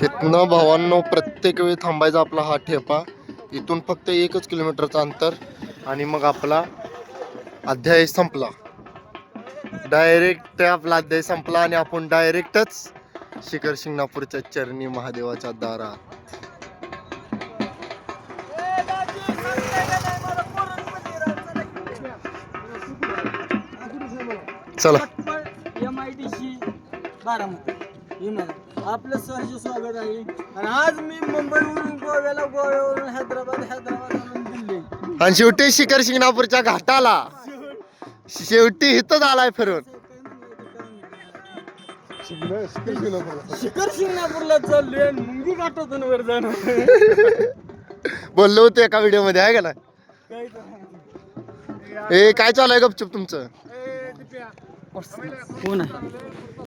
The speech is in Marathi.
इथनं भावांनो प्रत्येक वेळी थांबायचा आपला हा ठेपा. इथून फक्त 1 किलोमीटरचं अंतर आणि मग आपला अध्याय संपला. डायरेक्ट आपला अध्याय संपला आणि आपण डायरेक्टच शिखर शिंगणापूरच्या चरणी महादेवाच्या दारात. चला MIDC बारामती आपलं सहर्ष स्वागत आहे. आणि आज मी मुंबईवरून गोव्यावरून हैदराबादवरून दिल्ली आणि शेवटी शिखर शिंगणापूरच्या घाटाला शेवटी इथंच आलाय फिरून. शिखर शिंगणापूरला चाललोय आणि मुंगी घाटातून वर जाणार. बोललो होतो एका व्हिडिओ मध्ये आहे का ना. ए काय चालू आहे गपचूप तुमचं. कोण आहे